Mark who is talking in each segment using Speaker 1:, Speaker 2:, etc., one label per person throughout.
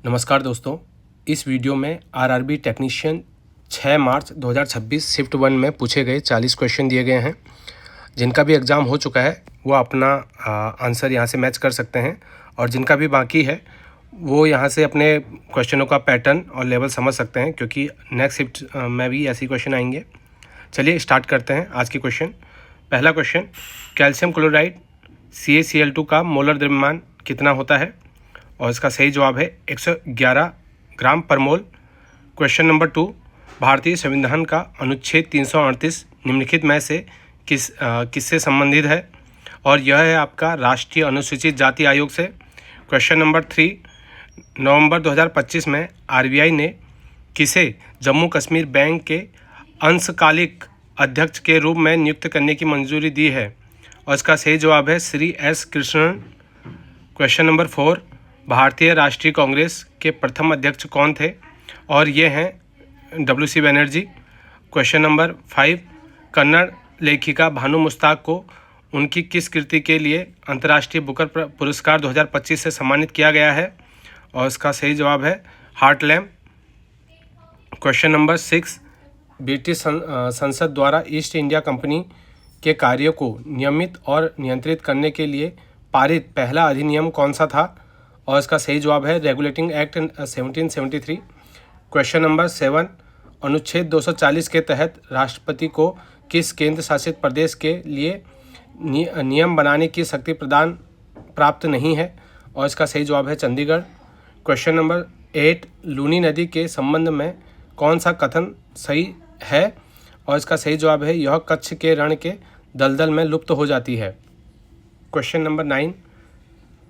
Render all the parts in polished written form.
Speaker 1: नमस्कार दोस्तों, इस वीडियो में आरआरबी टेक्नीशियन 6 मार्च 2026 शिफ्ट 1 में पूछे गए 40 क्वेश्चन दिए गए हैं। जिनका भी एग्ज़ाम हो चुका है वो अपना आंसर यहाँ से मैच कर सकते हैं, और जिनका भी बाकी है वो यहाँ से अपने क्वेश्चनों का पैटर्न और लेवल समझ सकते हैं, क्योंकि नेक्स्ट शिफ्ट में भी ऐसे क्वेश्चन आएंगे। चलिए स्टार्ट करते हैं आज की क्वेश्चन। पहला क्वेश्चन, कैल्शियम क्लोराइड CaCl2 का मोलर द्रव्यमान कितना होता है? और इसका सही जवाब है 111 ग्राम पर मोल। क्वेश्चन नंबर 2, भारतीय संविधान का अनुच्छेद 338 निम्नलिखित में से किससे संबंधित है? और यह है आपका राष्ट्रीय अनुसूचित जाति आयोग से। क्वेश्चन नंबर 3, नवंबर 2025 में RBI ने किसे जम्मू कश्मीर बैंक के अंशकालिक अध्यक्ष के रूप में नियुक्त करने की मंजूरी दी है? और इसका सही जवाब है Shri S Krishnan. Question number 4, भारतीय राष्ट्रीय कांग्रेस के प्रथम अध्यक्ष कौन थे? और ये हैं WC Banerjee. Question number 5, Kannada लेखिका भानु मुश्ताक को उनकी किस कृति के लिए अंतर्राष्ट्रीय बुकर पुरस्कार 2025 से सम्मानित किया गया है? और इसका सही जवाब है हार्ट-लैम्ब। क्वेश्चन नंबर 6, ब्रिटिश संसद द्वारा ईस्ट इंडिया कंपनी के कार्यों को नियमित और नियंत्रित करने के लिए पारित पहला अधिनियम कौन सा था? और इसका सही जवाब है रेगुलेटिंग एक्ट 1773। क्वेश्चन नंबर 7, अनुच्छेद 240 के तहत राष्ट्रपति को किस केंद्र शासित प्रदेश के लिए नियम बनाने की शक्ति प्राप्त नहीं है? और इसका सही जवाब है चंडीगढ़। क्वेश्चन नंबर 8, लूनी नदी के संबंध में कौन सा कथन सही है? और इसका सही जवाब है यह कच्छ के रण के दलदल में लुप्त हो जाती है। क्वेश्चन नंबर 9,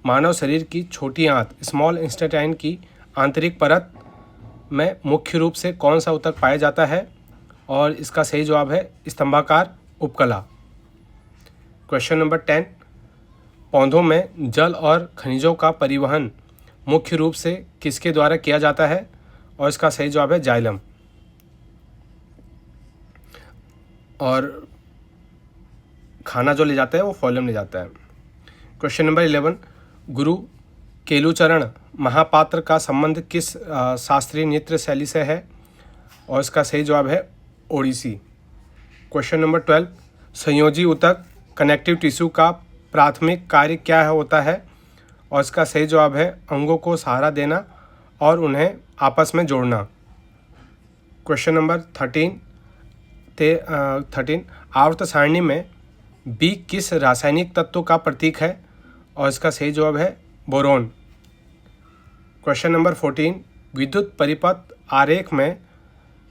Speaker 1: मानव शरीर की छोटी आंत स्मॉल इंटेस्टाइन की आंतरिक परत में मुख्य रूप से कौन सा ऊतक पाया जाता है? और इसका सही जवाब है स्तंभाकार उपकला। क्वेश्चन नंबर 10, पौधों में जल और खनिजों का परिवहन मुख्य रूप से किसके द्वारा किया जाता है? और इसका सही जवाब है जाइलम। और खाना जो ले जाता है वो फॉइलम ले जाता है। क्वेश्चन नंबर 11, गुरु केलुचरण महापात्र का संबंध किस शास्त्रीय नृत्य शैली से है? और इसका सही जवाब है ओडिसी। क्वेश्चन नंबर 12, संयोजी ऊतक कनेक्टिव टिश्यू का प्राथमिक कार्य क्या होता है? और इसका सही जवाब है अंगों को सहारा देना और उन्हें आपस में जोड़ना। क्वेश्चन नंबर 13, आवर्त सारणी में B किस रासायनिक तत्व का प्रतीक है? और इसका सही जवाब है बोरोन। क्वेश्चन नंबर 14, विद्युत परिपथ आरेख में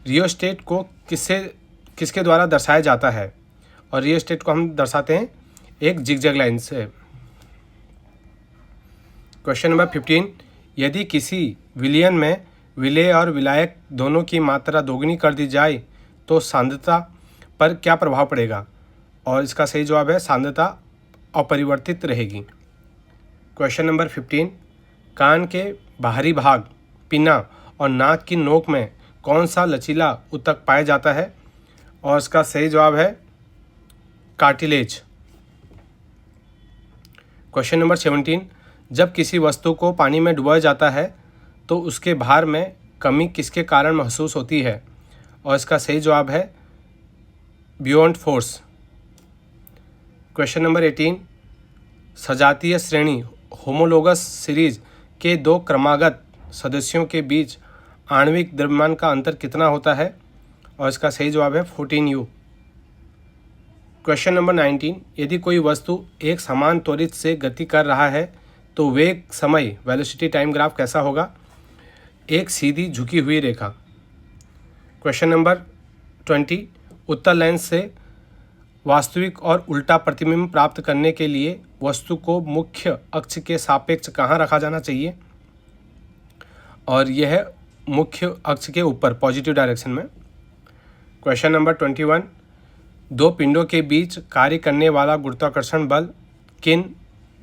Speaker 1: रियोस्टेट को किसके द्वारा दर्शाया जाता है? और रियोस्टेट को हम दर्शाते हैं एक जिगजैग लाइन से। क्वेश्चन नंबर 15, यदि किसी विलयन में विलेय और विलायक दोनों की मात्रा दोगुनी कर दी जाए तो सांद्रता पर क्या प्रभाव पड़ेगा? और इसका सही जवाब है सांद्रता अपरिवर्तित रहेगी। क्वेश्चन नंबर 15, कान के बाहरी भाग पिना और नाक की नोक में कौन सा लचीला ऊतक पाया जाता है? और इसका सही जवाब है कार्टिलेज। क्वेश्चन नंबर 17, जब किसी वस्तु को पानी में डुबाया जाता है तो उसके भार में कमी किसके कारण महसूस होती है? और इसका सही जवाब है बियॉन्ड फोर्स। क्वेश्चन नंबर 18, सजातीय श्रेणी होमोलोगस सीरीज के दो क्रमागत सदस्यों के बीच आणविक द्रव्यमान का अंतर कितना होता है? और इसका सही जवाब है 14U। क्वेश्चन नंबर 19, यदि कोई वस्तु एक समान त्वरित से गति कर रहा है तो वेग समय वेलोसिटी टाइम ग्राफ कैसा होगा? एक सीधी झुकी हुई रेखा। क्वेश्चन नंबर 20, उत्तल लेंस से वास्तविक और उल्टा प्रतिबिंब प्राप्त करने के लिए वस्तु को मुख्य अक्ष के सापेक्ष कहाँ रखा जाना चाहिए? और यह है मुख्य अक्ष के ऊपर पॉजिटिव डायरेक्शन में। क्वेश्चन नंबर 21, दो पिंडों के बीच कार्य करने वाला गुरुत्वाकर्षण बल किन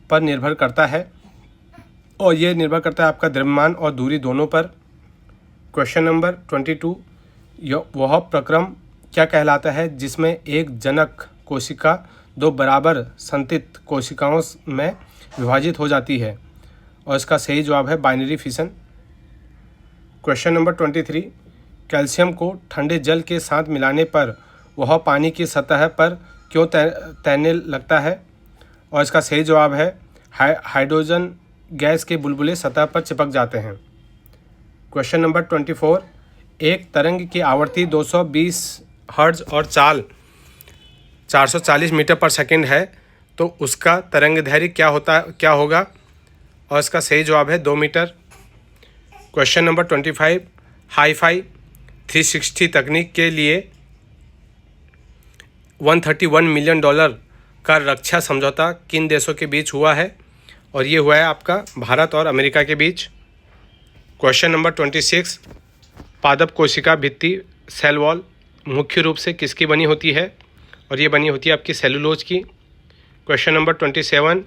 Speaker 1: पर निर्भर करता है? और यह निर्भर करता है आपका द्रव्यमान और दूरी दोनों पर। क्वेश्चन नंबर 22, वह प्रक्रम क्या कहलाता है जिसमें एक जनक कोशिका दो बराबर संतित कोशिकाओं में विभाजित हो जाती है? और इसका सही जवाब है binary fission. Question number 23, calcium को ठंडे जल के साथ मिलाने पर वह पानी की सतह पर क्यों तैरने लगता है? और इसका सही जवाब है हाइड्रोजन गैस के बुलबुले सतह पर चिपक जाते हैं। क्वेश्चन नंबर 24, एक तरंग की आवृत्ति 220 हर्ट्ज और चाल 440 मीटर पर सेकंड है, तो उसका तरंगदैर्घ्य क्या होगा? और इसका सही जवाब है 2 मीटर। क्वेश्चन नंबर 25, हाईफाई 360 तकनीक के लिए $131 मिलियन का रक्षा समझौता किन देशों के बीच हुआ है? और ये हुआ है आपका भारत और अमेरिका के बीच। क्वेश्चन नंबर 26, पादप कोशिका भित्ति सेल वॉल मुख्य रूप से किसकी बनी होती है? और ये बनी होती है आपकी सेलुलोज की। क्वेश्चन नंबर 27,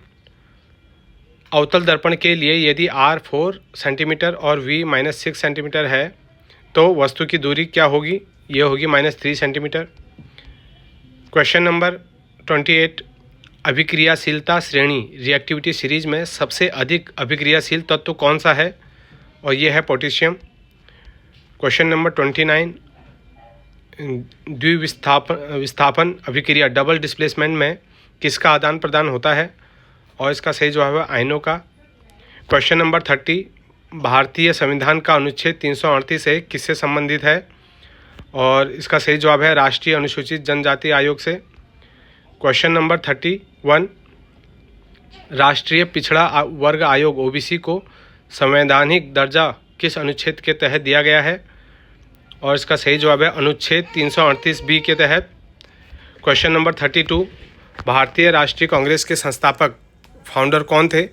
Speaker 1: अवतल दर्पण के लिए यदि R 4 सेंटीमीटर और V -6 सेंटीमीटर है तो वस्तु की दूरी क्या होगी? ये होगी -3 सेंटीमीटर। क्वेश्चन नंबर 28, अभिक्रियाशीलता श्रेणी रिएक्टिविटी सीरीज में सबसे अधिक अभिक्रियाशील तत्व कौन सा है? और ये है पोटेशियम। क्वेश्चन नंबर 29, विस्थापन अभिक्रिया डबल डिस्प्लेसमेंट में किसका आदान प्रदान होता है? और इसका सही जवाब है आयनों का। क्वेश्चन नंबर 30, भारतीय संविधान का अनुच्छेद 338 से किससे संबंधित है? और इसका सही जवाब है राष्ट्रीय अनुसूचित जनजाति आयोग से। क्वेश्चन नंबर 31, राष्ट्रीय पिछड़ा वर्ग आयोग OBC को संवैधानिक दर्जा किस अनुच्छेद के तहत दिया गया है? और इसका सही जवाब है अनुच्छेद 338B के तहत। क्वेश्चन नंबर 32, भारतीय राष्ट्रीय कांग्रेस के संस्थापक फाउंडर कौन थे?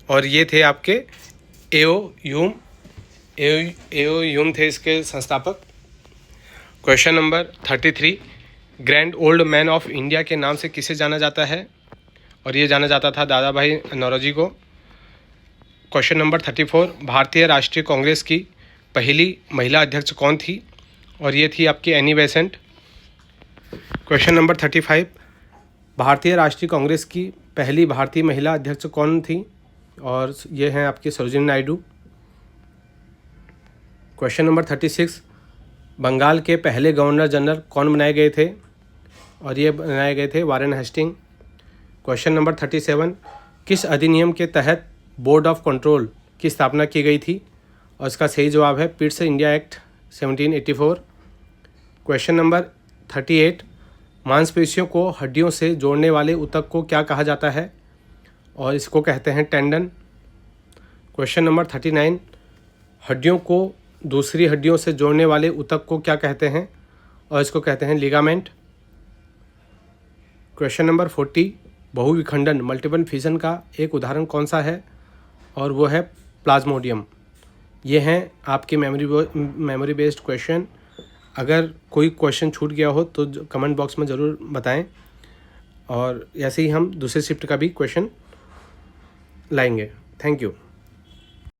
Speaker 1: और ये थे आपके एओ ह्यूम थे इसके संस्थापक। Question number 33, grand old man of India के नाम से किसे जाना जाता है? और ये जाना जाता था दादा भाई नौरोजी को। क्वेश्चन नंबर 34, भारतीय राष्ट्रीय कांग्रेस की पहली महिला अध्यक्ष कौन थी? और ये थी आपकी एनी बेसेंट। क्वेश्चन नंबर 35, भारतीय राष्ट्रीय कांग्रेस की पहली भारतीय महिला अध्यक्ष कौन थी? और ये हैं आपकी सरोजिनी नायडू। क्वेश्चन नंबर 36, बंगाल के पहले गवर्नर जनरल कौन बनाए गए थे? और ये बनाए गए थे वारेन हेस्टिंग। क्वेश्चन नंबर 37, किस अधिनियम के तहत बोर्ड ऑफ कंट्रोल की स्थापना की गई थी? और इसका सही जवाब है Pitt's India act 1784। Question number 38, मांसपेशियों को हड्डियों से जोड़ने वाले ऊतक को क्या कहा जाता है? और इसको कहते हैं टेंडन। क्वेश्चन नंबर 39, हड्डियों को दूसरी हड्डियों से जोड़ने वाले ऊतक को क्या कहते हैं? और इसको कहते हैं लिगामेंट। क्वेश्चन नंबर 40, बहुविखंडन मल्टीपल फिजन का एक उदाहरण कौन सा है? और वो है प्लाज्मोडियम। ये हैं आपके मेमोरी बेस्ड क्वेश्चन। अगर कोई क्वेश्चन छूट गया हो तो कमेंट बॉक्स में ज़रूर बताएं, और ऐसे ही हम दूसरे शिफ्ट का भी क्वेश्चन लाएंगे। Thank you.